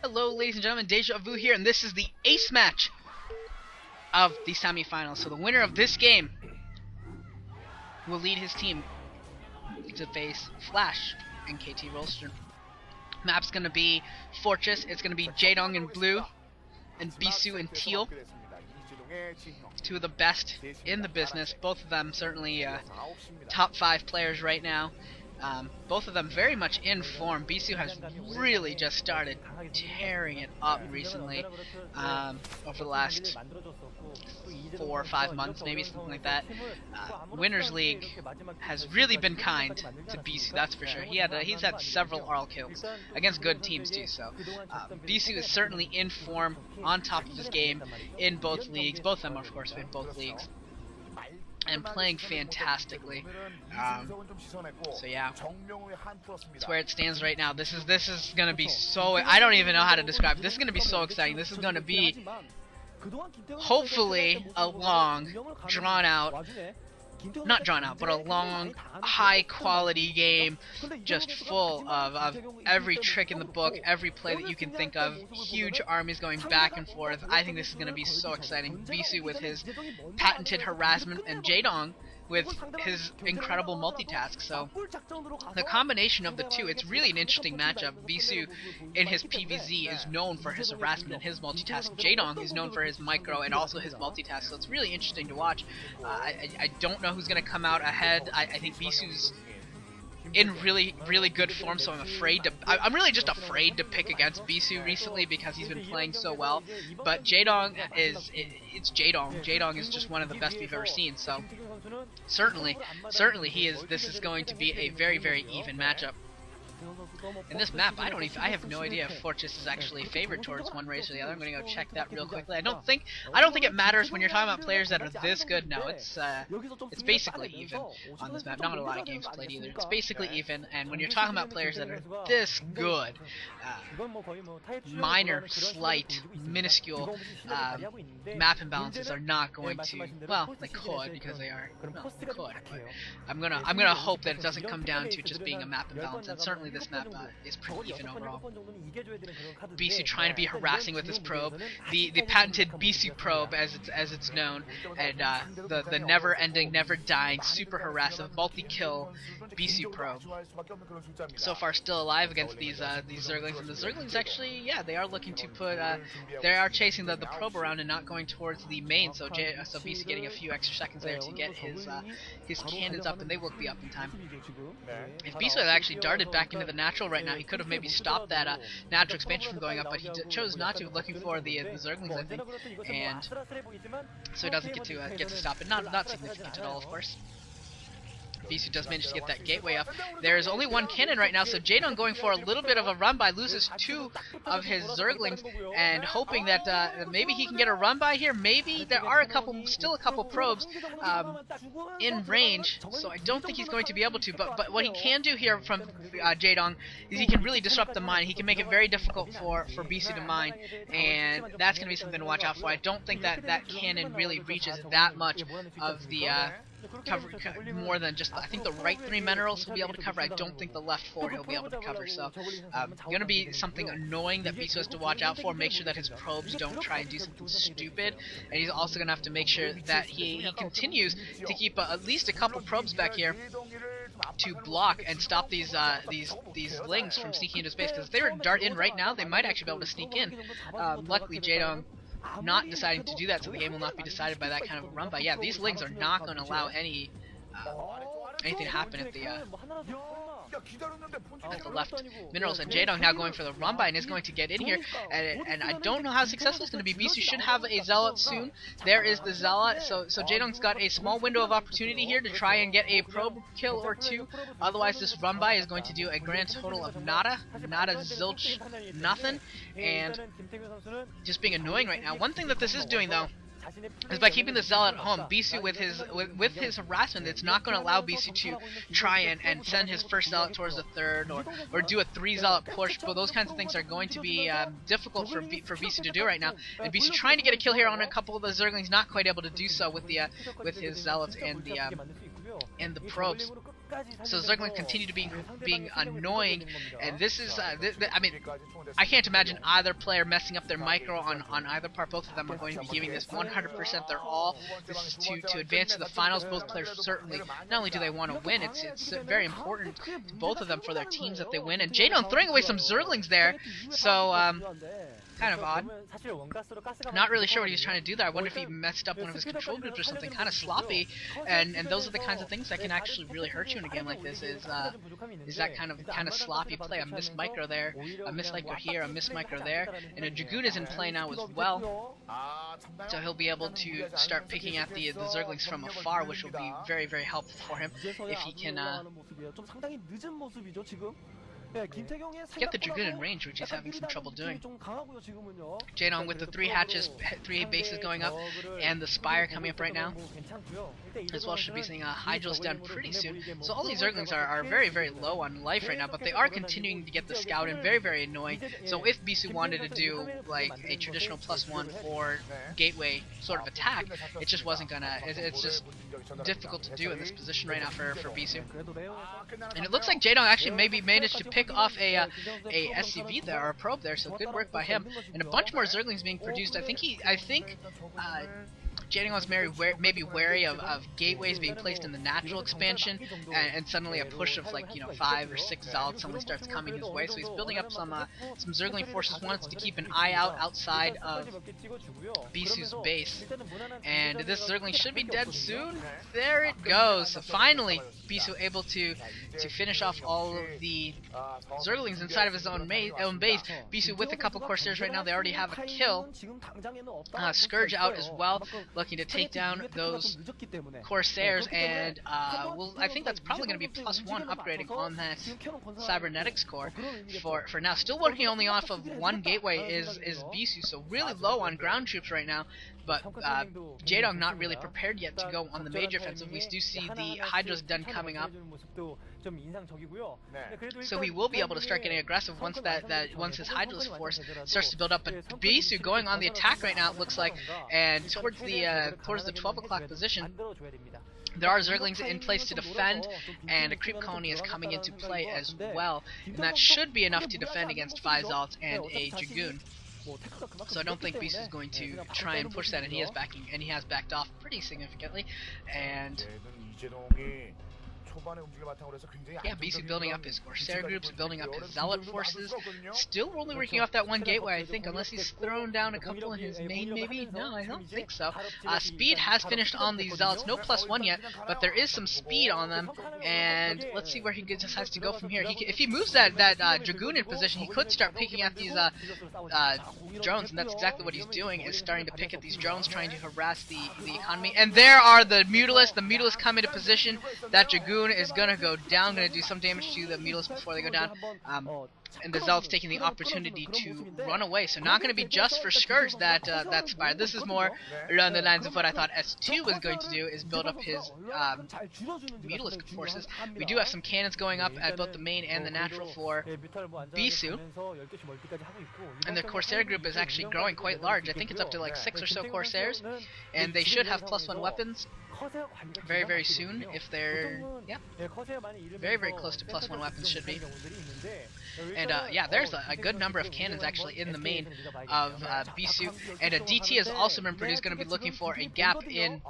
Hello, ladies and gentlemen, Deja Vu here, and this is the ace match of the semifinals. So the winner of this game will lead his team to face Flash and KT Rolster. Map's gonna be Fortress. It's gonna be Jaedong in blue and Bisu in teal. Two of the best in the business. Both of them certainly top 5 players right now. Both of them very much in form. Bisu has really just started tearing it up recently, over the last 4 or 5 months, maybe something like that. Winners League has really been kind to Bisu, that's for sure. He's had several RL kills against good teams too. So Bisu is certainly in form, on top of his game in both leagues. Both of them, of course, in both leagues. And playing fantastically. So yeah, that's where it stands right now. This is gonna be so. I don't even know how to describe it. This is gonna be so exciting. This is gonna be hopefully a long, drawn out. Not drawn out, but a long, high-quality game, just full of every trick in the book, every play that you can think of, huge armies going back and forth. I think this is going to be so exciting. Bisu with his patented harassment, and Jaedong with his incredible multitask. So the combination of the two, it's really an interesting matchup. Bisu in his PvZ is known for his harassment and his multitask. Jaedong is known for his micro and also his multitask, so it's really interesting to watch. I don't know who's going to come out ahead. I think Bisu's in really good form, so I'm really just afraid to pick against Bisu recently because he's been playing so well. But Jaedong it's Jaedong. Jaedong is just one of the best we've ever seen. So certainly this is going to be a very even matchup. In this map, I have no idea if Fortress is actually favored towards one race or the other. I'm gonna go check that real quickly. I don't think it matters when you're talking about players that are this good. No, it's basically even on this map. Not a lot of games played either. It's basically even, and when you're talking about players that are this good, minor, slight, minuscule map imbalances are not going to. Well, they could because they are. Well, they could. But I'm gonna hope that it doesn't come down to just being a map imbalance, and certainly this map is pretty even overall. Bisu trying to be harassing with his probe, the patented Bisu probe as it's known, and the never-ending, never-dying, super harassive, multi-kill Bisu probe. So far, still alive against these Zerglings, and the Zerglings actually, yeah, they are looking to put, they are chasing the probe around and not going towards the main. So Bisu getting a few extra seconds there to get his cannons up, and they will be up in time. If Bisu had actually darted back into the natural right now, he could have maybe stopped that natural expansion from going up, but he chose not to, looking for the Zerglings, I think, and so he doesn't get to stop it. Not significant at all, of course. Bisu does manage to get that gateway up. There's only one cannon right now, so Jaedong going for a little bit of a run by, loses 2 of his Zerglings, and hoping that maybe he can get a run by here. Maybe there are still a couple probes in range, so I don't think he's going to be able to. But what he can do here from Jaedong is he can really disrupt the mine. He can make it very difficult for Bisu to mine, and that's going to be something to watch out for. I don't think that cannon really reaches that much of the cover more than just, I think the right 3 minerals he'll be able to cover. I don't think the left 4 he'll be able to cover. So gonna be something annoying that Bisu has to watch out for. Make sure that his probes don't try and do something stupid, and he's also gonna have to make sure that he continues to keep at least a couple probes back here to block and stop these lings from sneaking into space, because if they were to dart in right now, they might actually be able to sneak in. Luckily Jaedong not deciding to do that, so the game will not be decided by that kind of a run by. Yeah, these lings are not going to allow anything to happen at the left minerals, and Jaedong now going for the run by and is going to get in here, and I don't know how successful it's going to be. Bisu should have a Zealot soon. There is the Zealot, so Jaedong's got a small window of opportunity here to try and get a probe kill or 2. Otherwise this run by is going to do a grand total of nada, zilch, nothing, and just being annoying right now. One thing that this is doing though is by keeping the Zealot at home, Bisu with his harassment, it's not going to allow Bisu to try and send his first Zealot towards the 3rd or do a 3 Zealot push. But those kinds of things are going to be difficult for Bisu to do right now. And Bisu trying to get a kill here on a couple of the Zerglings, not quite able to do so with his Zealots and the probes. So Zerglings continue to being annoying, and this is, I mean, I can't imagine either player messing up their micro on either part. Both of them are going to be giving this 100% their all. This is to advance to the finals. Both players certainly, not only do they want to win, it's very important to both of them for their teams that they win. And Jaedong throwing away some Zerglings there, so kind of odd. Not really sure what he was trying to do there. I wonder if he messed up one of his control groups or something. Kind of sloppy, and those are the kinds of things that can actually really hurt you in a game like this. Is that kind of sloppy play? A missed micro there, a missed micro here, a missed micro there, and a Dragoon is in play now as well. So he'll be able to start picking at the Zerglings from afar, which will be very, very helpful for him if he can get the Dragoon in range, which he's having some trouble doing. Jaedong with the 3 hatches, 3 bases going up, and the Spire coming up right now. As well, should be seeing Hydros down pretty soon. So all these Zerglings are very, very low on life right now, but they are continuing to get the Scout in. Very, very annoying. So if Bisu wanted to do like a traditional +1 for Gateway sort of attack, it just wasn't gonna. It's just difficult to do in this position right now for Bisu. And it looks like Jaedong actually maybe managed to pick off a SCV there, or a probe there, so good work by him. And a bunch more Zerglings being produced. I think Jaedong was maybe wary of gateways being placed in the natural expansion, and suddenly a push of 5 or 6 Zealots suddenly starts coming his way. So he's building up some Zergling forces. Wants to keep an eye out outside of Bisu's base, and this Zergling should be dead soon. There it goes. So finally, Bisu able to finish off all of the Zerglings inside of his own base. Bisu with a couple Corsairs right now. They already have a kill. Scourge out as well, looking to take down those Corsairs, and I think that's probably going to be +1 upgrading on that Cybernetics core for now. Still working only off of 1 gateway is Bisu, so really low on ground troops right now. But Jaedong not really prepared yet to go on the major offensive. We do see the Hydros den coming up, so he will be able to start getting aggressive once once his Hydros force starts to build up. But Bisu going on the attack right now, it looks like, and towards the 12 o'clock position. There are Zerglings in place to defend, and a creep colony is coming into play as well, and that should be enough to defend against 5 Zealots and a Dragoon. So I don't think Bisu is going to try and push that, and he has backed off pretty significantly. And yeah, Bisu building up his Corsair groups, building up his Zealot forces. Still only working off that 1 gateway, I think, unless he's thrown down a couple in his main, maybe? No, I don't think so. Speed has finished on these Zealots. No +1 yet, but there is some speed on them. And let's see where he decides to go from here. If he moves that Dragoon in position, he could start picking at these drones, and that's exactly what he's doing, is starting to pick at these drones, trying to harass the economy. And there are the Mutalisks. The Mutalisks come into position. That Dragoon is gonna go down, gonna do some damage to the Mutalisks before they go down. And the Zealot's taking the opportunity to run away. So not going to be just for Scourge that Spire. This is more along the lines of what I thought S2 was going to do, is build up his Mutalisk forces. We do have some cannons going up at both the main and the natural for Bisu. And the Corsair group is actually growing quite large. I think it's up to 6 or so Corsairs. And they should have +1 weapons very, very soon, if they're, very, very close to +1 weapons should be. And yeah, there's a good number of cannons actually in the main of Bisu, and a DT has also been produced, going to be looking for a gap in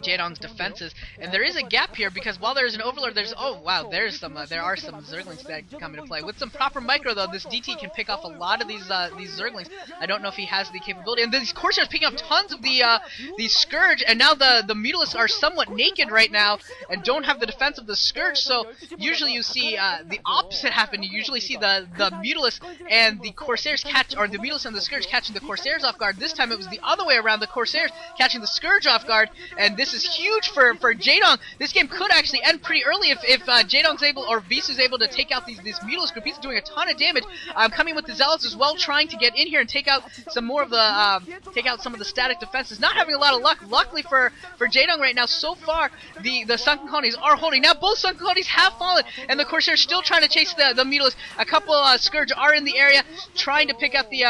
Jaedong's defenses, and there is a gap here because while there's an Overlord, there are some Zerglings that come into play. With some proper micro though, this DT can pick off a lot of these Zerglings. I don't know if he has the capability, and these Corsairs picking up tons of the Scourge, and now the Mutalisks are somewhat naked right now and don't have the defense of the Scourge. So usually you see the opposite happen. You usually see the Mutalisks and the Corsairs or the Mutalisks and the Scourge catching the Corsairs off guard. This time it was the other way around, the Corsairs catching the Scourge off guard. And this is huge for Jaedong. This game could actually end pretty early if Jaedong's able, or Bisu's able to take out this Mutalisk group. He's doing a ton of damage. Coming with the Zealots as well, trying to get in here and take out some more of the static defenses. Not having a lot of luck. Luckily for Jaedong right now, so far the Sunken Colonies are holding. Now both Sunken Colonies have fallen, and the Corsairs still trying to chase the Mutalisk. A couple Scourge are in the area, trying to pick out the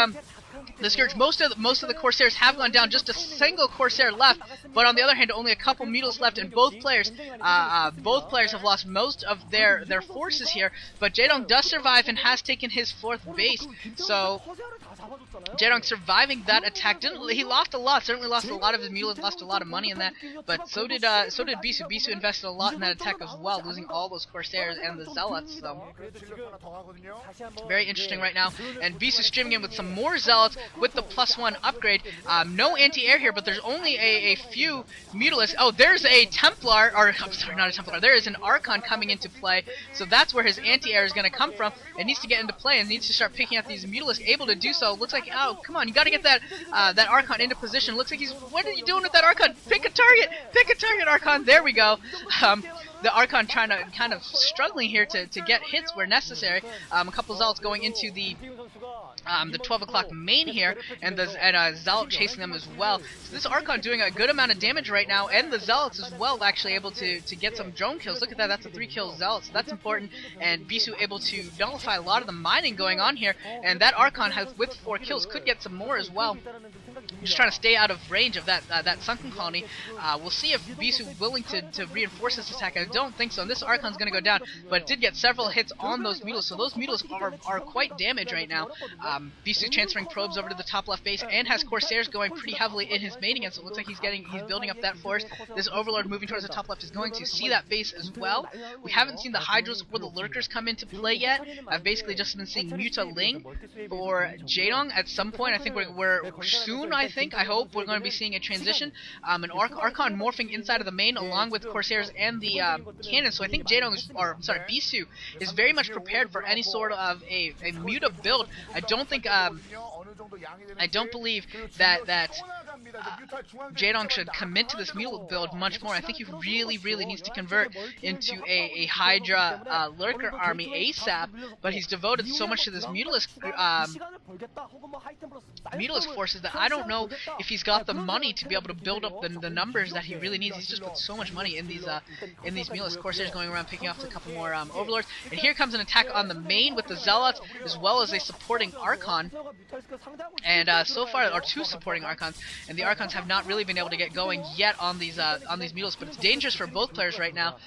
the Scourge. Most of the Corsairs have gone down. Just a single Corsair left, but on the other hand, only a couple Mutilas left, and both players have lost most of their forces here. But Jaedong does survive and has taken his 4th base. So Jaedong surviving that attack. He lost a lot. Certainly lost a lot of his Mutilas. Lost a lot of money in that. But so did Bisu. Bisu invested a lot in that attack as well, losing all those Corsairs and the Zealots. So very interesting right now. And Bisu streaming in with some more Zealots with the +1 upgrade. No anti-air here, but there's only a few Mutilas. Oh, there's a Templar, or I'm sorry, not a Templar. There is an Archon coming into play, so that's where his anti-air is going to come from. It needs to get into play and needs to start picking out these Mutilas. Able to do so. Looks like, oh, come on, you got to get that that Archon into position. Looks like he's, what are you doing with that Archon? Pick a target, Archon. There we go. The Archon trying to kind of struggling here to get hits where necessary. A couple Zealots going into the 12 o'clock main here, and Zealot chasing them as well. So this Archon doing a good amount of damage right now, and the Zealots as well actually able to get some drone kills. Look at that, that's a 3-kill Zealot, so that's important. And Bisu able to nullify a lot of the mining going on here, and that Archon has, with 4 kills, could get some more as well. Just trying to stay out of range of that sunken colony. We'll see if Bisu is willing to reinforce this attack. I don't think so, and this Archon's going to go down, but it did get several hits on those Mutilas, so those Mutilas are quite damaged right now. Bisu transferring probes over to the top left base and has Corsairs going pretty heavily in his main again, so it looks like he's building up that force. This Overlord moving towards the top left is going to see that base as well. We haven't seen the Hydras or the Lurkers come into play yet. I've basically just been seeing Muta Ling for Jaedong at some point. I think we're soon, I hope we're going to be seeing a transition. An Archon morphing inside of the main along with Corsairs and the cannons, so I think Bisu is very much prepared for any sort of a Muta build. I don't believe that Jaedong should commit to this Muta build much more. I think he really needs to convert into a Hydra Lurker army ASAP, but he's devoted so much to this Mutilas forces that I don't know if he's got the money to be able to build up the numbers that he really needs. He's just put so much money in these Mutilas. Corsairs going around picking off a couple more Overlords, and here comes an attack on the main with the Zealots as well as a supporting Archon, and so far, or 2 supporting Archons, and the Archons have not really been able to get going yet on these Mutilas, but it's dangerous for both players right now.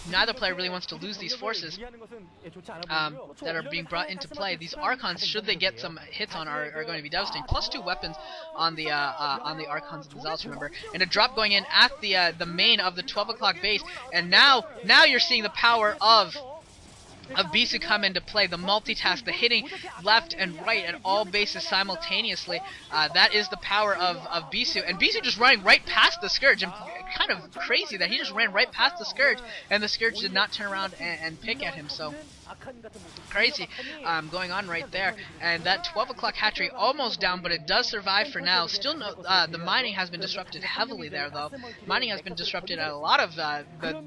Neither player really wants to lose these forces that are being brought into play. These Archons, should they get some hits on, are going to be devastating. +2 weapons on the Archons and the Zealots, remember. And a drop going in at the main of the 12 o'clock base. And now you're seeing the power of Bisu come into play. The multitask, the hitting left and right at all bases simultaneously. That is the power of Bisu. And Bisu just running right past the Scourge. And kind of crazy that he just ran right past the Scourge, and the Scourge did not turn around and pick at him. So crazy going on right there. And that 12 o'clock hatchery almost down, but it does survive for now. Still no, the mining has been disrupted heavily there, though. Mining has been disrupted at a lot of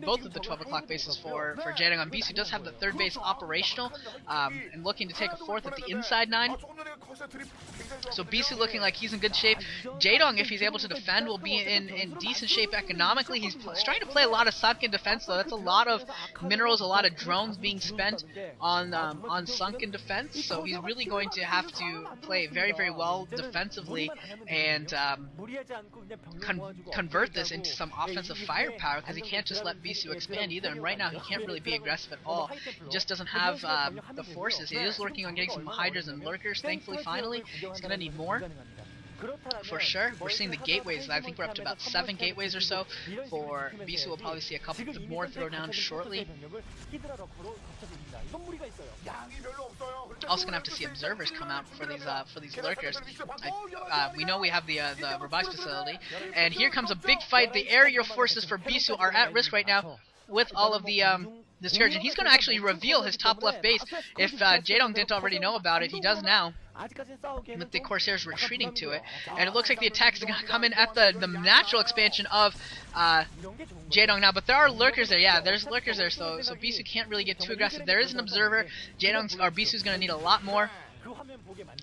both of the 12 o'clock bases for Jaedong. Bisu does have the 3rd base operational and looking to take a 4th at the inside 9. So Bisu looking like he's in good shape. Jaedong, if he's able to defend, will be in decent shape economically. He's trying to play a lot of sunken defense, though. That's a lot of minerals, a lot of drones being spent on sunken defense. So he's really going to have to play very well defensively and convert this into some offensive firepower, because he can't just let Bisu expand either. And right now he can't really be aggressive at all. He just doesn't have the forces. He is working on getting some Hydras and Lurkers, thankfully. Finally, he's going to need more. For sure. We're seeing the gateways. I think we're up to about 7 gateways or so. For Bisu, we'll probably see a couple more throw down shortly. Also gonna have to see observers come out for these Lurkers. We know we have the Revice facility, and here comes a big fight. The aerial forces for Bisu are at risk right now with all of the Scourge, and he's going to actually reveal his top left base. If Jaedong didn't already know about it, he does now, with the Corsairs retreating to it. And it looks like the attacks are going to come in at the natural expansion of Jaedong now, but there are Lurkers there. Yeah, there's Lurkers there, so Bisu can't really get too aggressive. There is an observer. Bisu's going to need a lot more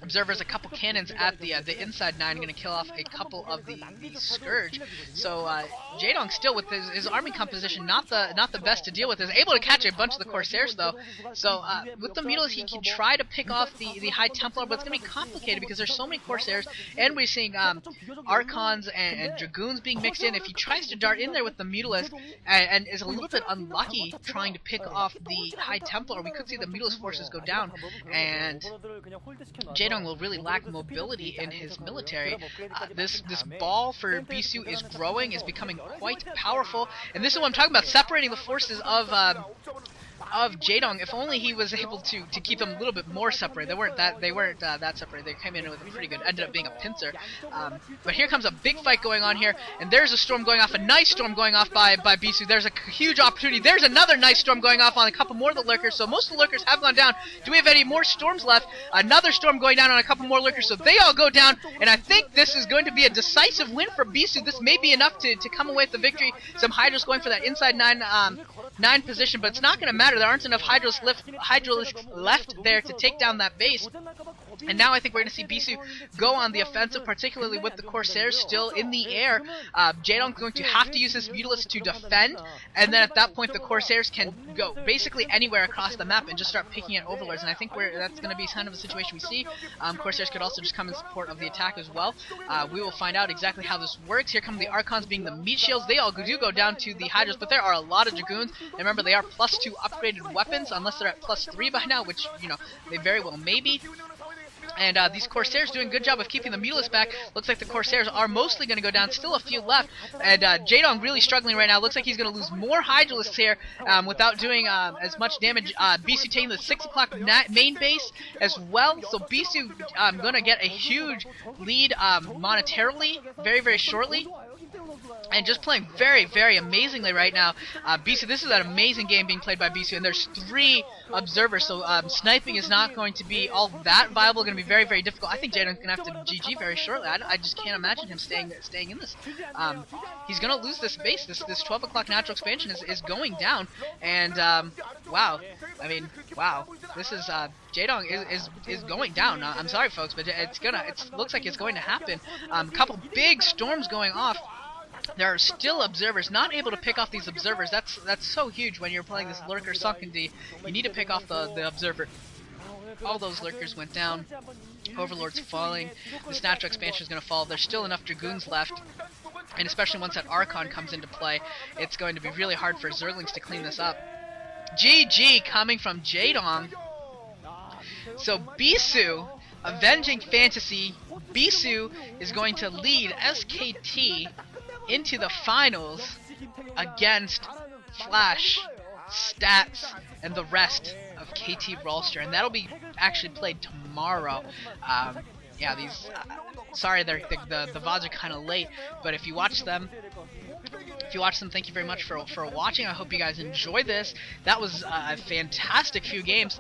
observers, a couple cannons at the inside 9, going to kill off a couple of the Scourge. So Jaedong still with his army composition not the best to deal with, is able to catch a bunch of the Corsairs though. So with the Mutilas he can try to pick off the High Templar, but it's going to be complicated because there's so many Corsairs, and we're seeing Archons and Dragoons being mixed in. If he tries to dart in there with the Mutilas and is a little bit unlucky trying to pick off the High Templar, we could see the Mutilas forces go down, and Jaedong will really lack mobility in his military. This ball for Bisu is growing, is becoming quite powerful, and this is what I'm talking about, separating the forces of Jaedong. If only he was able to keep them a little bit more separated. They weren't that separated. They came in with a pretty good, ended up being a pincer. But here comes a big fight going on here, and there's a storm going off, a nice storm going off by Bisu. There's a huge opportunity. There's another nice storm going off on a couple more of the lurkers, so most of the lurkers have gone down. Do we have any more storms left? Another storm going down on a couple more lurkers, so they all go down, and I think this is going to be a decisive win for Bisu. This may be enough to come away with the victory. Some Hydras going for that inside 9 position, but it's not going to matter. There aren't enough Hydralisks left there to take down that base. And now I think we're going to see Bisu go on the offensive, particularly with the Corsairs still in the air. Jaedong's going to have to use his Mutilas to defend, and then at that point the Corsairs can go basically anywhere across the map and just start picking at Overlords, and I think that's going to be kind of a situation we see. Corsairs could also just come in support of the attack as well. We will find out exactly how this works. Here come the Archons being the meat shields. They all do go down to the Hydras, but there are a lot of Dragoons. And remember, they are +2 upgraded weapons, unless they're at +3 by now, which, you know, they very well may be. And these Corsairs doing a good job of keeping the Mutilas back. Looks like the Corsairs are mostly going to go down. Still a few left. And Jaedong really struggling right now. Looks like he's going to lose more Hydralisks here without doing as much damage. Bisu taking the 6 o'clock main base as well. So Bisu going to get a huge lead monetarily very, very shortly. And just playing very, very amazingly right now. Bisu, this is an amazing game being played by Bisu, and there's 3 observers, so sniping is not going to be all that viable. Going to be very, very difficult. I think Jaedong's going to have to GG very shortly. I just can't imagine him staying in this. He's going to lose this base. This 12 o'clock natural expansion is going down, and wow. I mean, wow. This is Jaedong is going down. I'm sorry, folks, but it looks like it's going to happen. A couple big storms going off. There are still observers not able to pick off these observers. That's so huge when you're playing this lurker sunken D. You need to pick off the observer. All those lurkers went down. Overlord's falling. This natural expansion is going to fall. There's still enough Dragoons left. And especially once that Archon comes into play, it's going to be really hard for Zerglings to clean this up. GG coming from Jaedong. So Bisu, Avenging Fantasy, Bisu is going to lead SKT into the finals against Flash, Stats, and the rest of KT Rolster, and that'll be actually played tomorrow. Yeah, these. Sorry, the VODs are kind of late, but if you watch them, thank you very much for watching. I hope you guys enjoyed this. That was a fantastic few games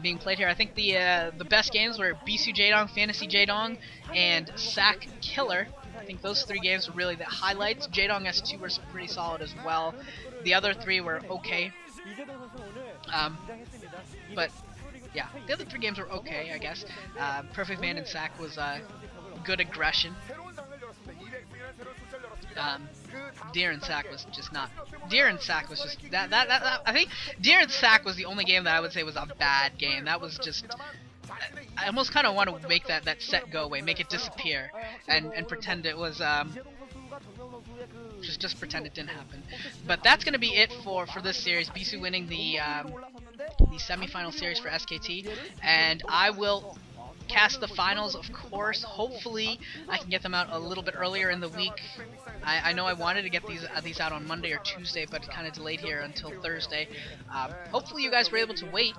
being played here. I think the best games were Bisu Jaedong, Fantasy Jaedong, and Sack Killer. I think those 3 games were really the highlights. Jaedong S2 was pretty solid as well. The other 3 were okay. But yeah, the other 3 games were okay, I guess. Perfect Man and Sack was good aggression. Deer and Sack was just not. Deer and Sack was just that. I think Deer and Sack was the only game that I would say was a bad game. That was just. I almost kind of want to make that set go away, make it disappear, and pretend it was just pretend it didn't happen. But that's gonna be it for this series. Bisu winning the semifinal series for SKT, and I will cast the finals, of course. Hopefully I can get them out a little bit earlier in the week. I know I wanted to get these out on Monday or Tuesday, but kind of delayed here until Thursday. Hopefully you guys were able to wait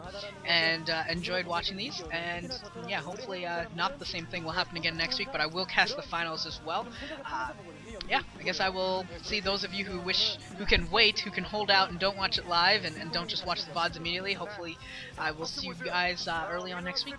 and enjoyed watching these, and yeah, hopefully not the same thing will happen again next week, but I will cast the finals as well. Yeah, I guess I will see those of you who can wait, who can hold out and don't watch it live and don't just watch the VODs immediately. Hopefully I will see you guys early on next week.